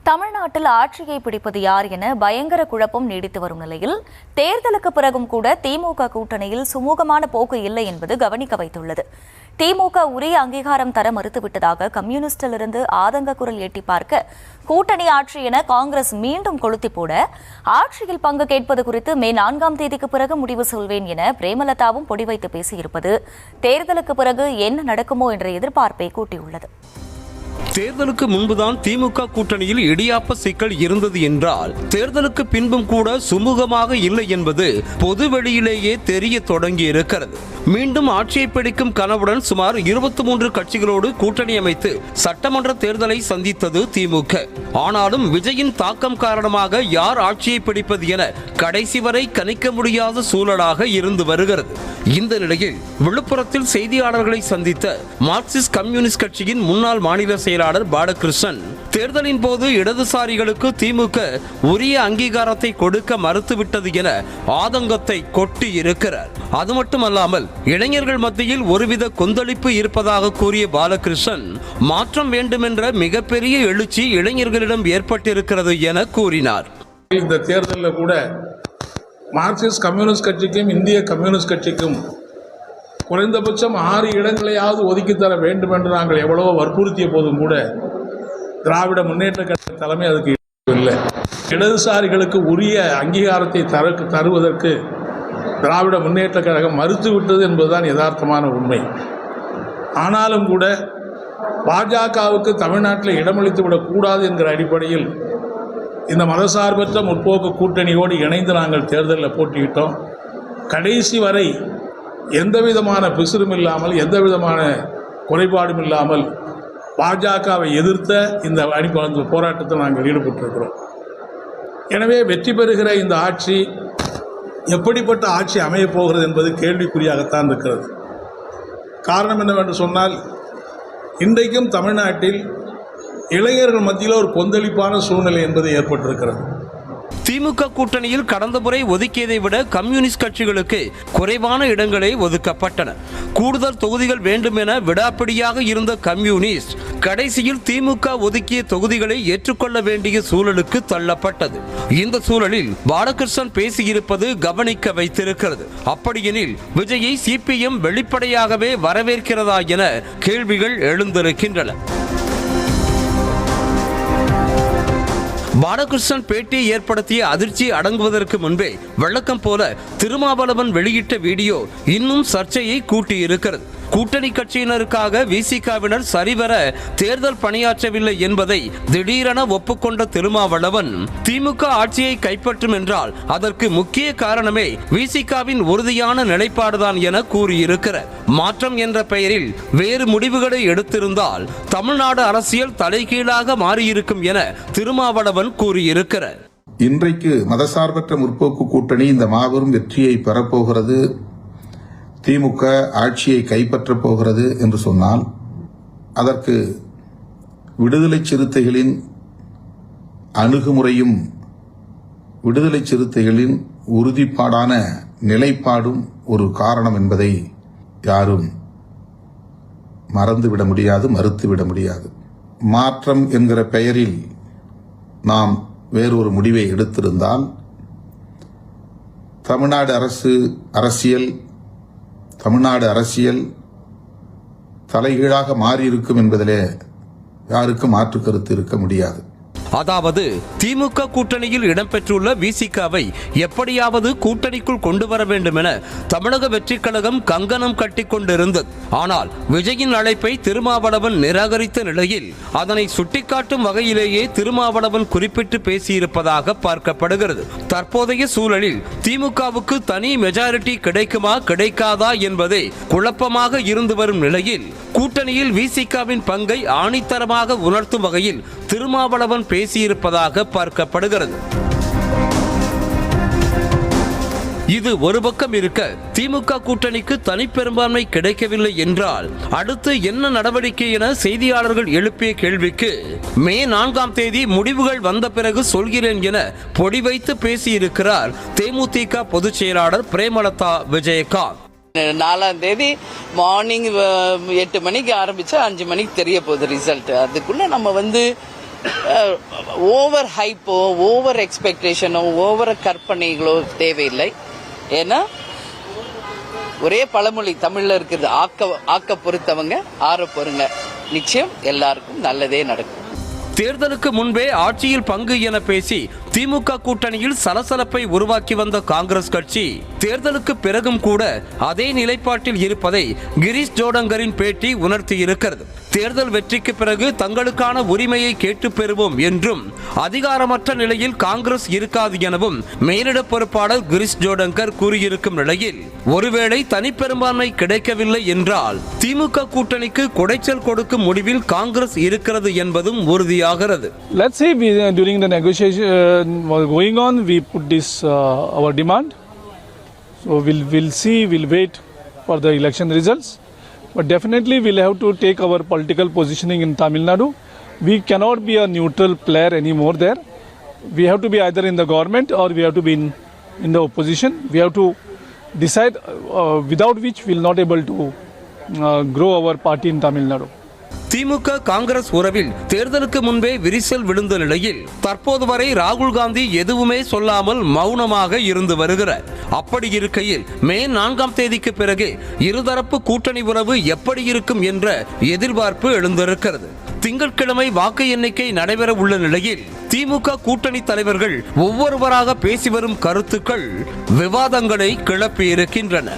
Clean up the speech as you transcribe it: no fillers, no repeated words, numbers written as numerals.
தமிழ்நாட்டில் ஆட்சியை பிடிப்பது யார் என பயங்கர குழப்பம் நீடித்து வரும் நிலையில் தேர்தலுக்கு பிறகும் கூட திமுக கூட்டணியில் சுமூகமான போக்கு இல்லை என்பது கவனிக்க வைத்துள்ளது. திமுக உரிய அங்கீகாரம் தர மறுத்துவிட்டதாக கம்யூனிஸ்டிலிருந்து ஆதங்க குரல் எட்டி பார்க்க கூட்டணி ஆட்சி என காங்கிரஸ் மீண்டும் கொளுத்தி போட ஆட்சியில் பங்கு கேட்பது குறித்து மே 4ஆம் தேதிக்கு பிறகு முடிவு சொல்வேன் என பிரேமலதாவும் பொடி வைத்து பேசியிருப்பது தேர்தலுக்கு பிறகு என்ன நடக்குமோ என்ற எதிர்பார்ப்பை கூட்டியுள்ளது. தேர்தலுக்கு முன்புதான் திமுக கூட்டணியில் இடியாப்ப சிக்கல் இருந்தது என்றால் தேர்தலுக்கு பின்பும் கூட சுமூகமாக இல்லை என்பது பொது வெளியிலேயே தெரிய தொடங்கி இருக்கிறது. மீண்டும் ஆட்சியை பிடிக்கும் கனவுடன் சுமார் 23 கட்சிகளோடு கூட்டணி அமைத்து சட்டமன்ற தேர்தலை சந்தித்தது திமுக. ஆனாலும் விஜயின் தாக்கம் காரணமாக யார் ஆட்சியை பிடிப்பது என கடைசி வரை கணிக்க முடியாத சூழலாக இருந்து வருகிறது. இந்த நிலையில் விழுப்புரத்தில் செய்தியாளர்களை சந்தித்த மார்க்சிஸ்ட் கம்யூனிஸ்ட் கட்சியின் முன்னாள் மாநில செயலாளர் பாலகிருஷ்ணன் தேர்தலின் போது இடதுசாரிகளுக்கு திமுக உரிய அங்கீகாரத்தை கொடுக்க மறுத்துவிட்டது என ஆதங்கத்தை கொட்டி இருக்கிறார். அது மட்டுமல்லாமல் இளைஞர்கள் மத்தியில் ஒருவித கொந்தளிப்பு இருப்பதாக கூறிய பாலகிருஷ்ணன் மாற்றம் வேண்டுமென்ற மிகப்பெரிய எழுச்சி இளைஞர்களிடம் ஏற்பட்டிருக்கிறது என கூறினார். இந்த தேர்தலில் கூட மார்க்சிஸ்ட் கம்யூனிஸ்ட் கட்சிக்கும் இந்திய கம்யூனிஸ்ட் கட்சிக்கும் குறைந்தபட்சம் 6 இடங்களையாவது ஒதுக்கித்தர வேண்டும் என்று நாங்கள் எவ்வளவோ வற்புறுத்திய போதும் கூட திராவிட முன்னேற்ற கழக தலைமை அதுக்கு இல்லை. இடதுசாரிகளுக்கு உரிய அங்கீகாரத்தை தருவதற்கு திராவிட முன்னேற்ற கழகம் மறுத்துவிட்டது என்பதுதான் யதார்த்தமான உண்மை. ஆனாலும் கூட பாஜகவுக்கு தமிழ்நாட்டில் இடமளித்து விடக்கூடாது என்கிற அடிப்படையில் இந்த மதசார்பற்ற முற்போக்கு கூட்டணியோடு இணைந்து நாங்கள் தேர்தலில் போட்டியிட்டோம். கடைசி வரை எந்த விதமான பிசுறும் இல்லாமல் எந்த விதமான குறைபாடும் இல்லாமல் பாஜகவை எதிர்த்த இந்த போராட்டத்தில் நாங்கள் ஈடுபட்டிருக்கிறோம். எனவே வெற்றி பெறுகிற இந்த ஆட்சி எப்படிப்பட்ட ஆட்சி அமையப் போகிறது என்பது கேள்விக்குறியாகத்தான் இருக்கிறது. காரணம் என்னவென்று சொன்னால் இன்றைக்கும் தமிழ்நாட்டில் இளைஞர்கள் மத்தியில் ஒரு கொந்தளிப்பான சூழ்நிலை என்பது ஏற்பட்டிருக்கிறது. திமுக கூட்டணியில் கடந்த முறை ஒதுக்கியதை விட கம்யூனிஸ்ட் கட்சிகளுக்கு குறைவான இடங்களே ஒதுக்கப்பட்டன. கூடுதல் தொகுதிகள் வேண்டும் என விடாப்பிடியாக இருந்த கம்யூனிஸ்ட் கடைசியில் திமுக ஒதுக்கிய தொகுதிகளை ஏற்றுக்கொள்ள வேண்டிய சூழலுக்கு தள்ளப்பட்டது. இந்த சூழலில் பாலகிருஷ்ணன் பேசியிருப்பது கவனிக்க வைத்திருக்கிறது. அப்படியெனில் விஜயை சிபிஎம் வெளிப்படையாகவே வரவேற்கிறதா என கேள்விகள் எழுந்திருக்கின்றன. பாலகிருஷ்ணன் பேட்டியை ஏற்படுத்திய அதிர்ச்சி அடங்குவதற்கு முன்பே வழக்கம் போல திருமாவளவன் வெளியிட்ட வீடியோ இன்னும் சர்ச்சையை கூட்டியிருக்கிறது. கூட்டணி கட்சியினருக்காக விசிகாவினர் சரிவர தேர்தல் பணியாற்றவில்லை என்பதை திடீரென ஒப்புக்கொண்ட திருமாவளவன் திமுக ஆட்சியை கைப்பற்றும் என்றால் அதற்கு முக்கிய காரணமே விசிகாவின் உறுதியான நிலைப்பாடுதான் என கூறியிருக்கிறார். மாற்றம் என்ற பெயரில் வேறு முடிவுகளை எடுத்திருந்தால் தமிழ்நாடு அரசியல் தலைகீழாக மாறியிருக்கும் என திருமாவளவன் கூறியிருக்கிறார். இன்றைக்கு மதசார்பற்ற முற்போக்கு கூட்டணி இந்த மாபெரும் வெற்றியை பெறப்போகிறது, திமுக ஆட்சியை கைப்பற்றப் போகிறது என்று சொன்னால் அதற்கு விடுதலை சிறுத்தைகளின் அணுகுமுறையும் விடுதலை சிறுத்தைகளின் உறுதிப்பாடான நிலைப்பாடும் ஒரு காரணம் என்பதை யாரும் மறந்துவிட முடியாது, மறுத்துவிட முடியாது. மாற்றம் என்கிற பெயரில் நாம் வேறொரு முடிவை எடுத்திருந்தால் தமிழ்நாடு அரசியல் தலைகீழாக மாறியிருக்கும் என்பதிலே யாருக்கும் மாற்று கருத்து இருக்க முடியாது. அதாவது திமுக கூட்டணியில் இடம்பெற்றுள்ள விசிகாவை எப்படியாவது கூட்டணிக்குள் கொண்டு வர வேண்டும் என தமிழக வெற்றி கழகம் கங்கணம் கட்டி கொண்டிருந்தது. ஆனால் விஜயின் அழைப்பை திருமாவளவன் நிராகரித்த நிலையில் அதனை சுட்டிக்காட்டும் வகையிலேயே திருமாவளவன் குறிப்பிட்டு பேசியிருப்பதாக பார்க்கப்படுகிறது. தற்போதைய சூழலில் திமுகவுக்கு தனி மெஜாரிட்டி கிடைக்குமா கிடைக்காதா என்பதே குழப்பமாக இருந்து வரும் நிலையில் கூட்டணியில் விசிகாவின் பங்கை ஆணித்தரமாக உணர்த்தும் வகையில் திருமாவளவன் பேசியிருப்பதாக பார்க்கப்படுகிறது. இது ஒரு பக்கம் இருக்க திமுக கூட்டணிக்கு தனிப்பெரும்பான்மை கிடைக்கவில்லை என்றால் அடுத்து என்ன நடவடிக்கை என செய்தியாளர்கள் எழுப்பிய கேள்விக்கு மே 4ஆம் தேதி முடிவுகள் வந்த பிறகு சொல்கிறேன் என பொடி வைத்து பேசியிருக்கிறார் தேமுதிக பொதுச் செயலாளர் பிரேமலதா விஜயகாந்த். 4ஆம் தேதி மார்னிங் 8 மணிக்கு ஆரம்பிச்சா 5 மணிக்கு தெரிய போகுது ரிசல்ட். அதுக்குள்ள நம்ம ஓவர் ஹைப்போ ஓவர் எக்ஸ்பெக்டேஷனோ ஓவர் கற்பனைகளோ தேவையில்லை. ஏன்னா ஒரே பழமொழி தமிழ்ல இருக்குது, ஆக்க பொறுத்தவங்க ஆற பொறுங்க. நிச்சயம் எல்லாருக்கும் நல்லதே நடக்கும். தேர்தலுக்கு முன்பே ஆட்சியில் பங்கு என பேசி திமுக கூட்டணியில் சலசலப்பை உருவாக்கி வந்த காங்கிரஸ் கட்சி தேர்தலுக்கு பிறகும் கூட அதே நிலைப்பாட்டில் இருப்பதை கிரீஷ் ஜோடங்கரின் பேட்டி உணர்த்தி இருக்கிறது. தேர்தல் வெற்றிக்கு பிறகு தங்களுக்கான உரிமையை கேட்டு பெறுவோம் என்றும் அதிகாரமற்ற நிலையில் காங்கிரஸ் இருக்காது எனவும் மேலிட பொறுப்பாளர் கிரீஷ் ஜோடங்கர் கூறியிருக்கும் நிலையில் ஒருவேளை தனிப்பெரும்பான்மை கிடைக்கவில்லை என்றால் திமுக கூட்டணிக்கு குடைச்சல் கொடுக்கும் முடிவில் காங்கிரஸ் இருக்கிறது என்பதும் உறுதியாகிறது. Let's say during the negotiation going on, we put this our demand. So we'll see, we'll wait for the election results. But definitely we'll have to take our political positioning in Tamil Nadu. We cannot be a neutral player anymore there. We have to be either in the government or we have to be in the opposition. We have to decide without which we'll not able to grow our party in Tamil Nadu. திமுக காங்கிரஸ் உறவில் தேர்தலுக்கு முன்பே விரிசல் விழுந்த நிலையில் தற்போது வரை ராகுல் காந்தி எதுவுமே சொல்லாமல் மௌனமாக இருந்து வருகிறார். அப்படி இருக்கையில் மே 4ஆம் தேதிக்கு பிறகு இருதரப்பு கூட்டணி உறவு எப்படி இருக்கும் என்ற எதிர்பார்ப்பு எழுந்திருக்கிறது. திங்கட்கிழமை வாக்கு எண்ணிக்கை நடைபெற உள்ள நிலையில் திமுக கூட்டணி தலைவர்கள் ஒவ்வொருவராக பேசி வரும் கருத்துக்கள் விவாதங்களை கிளப்பியிருக்கின்றன.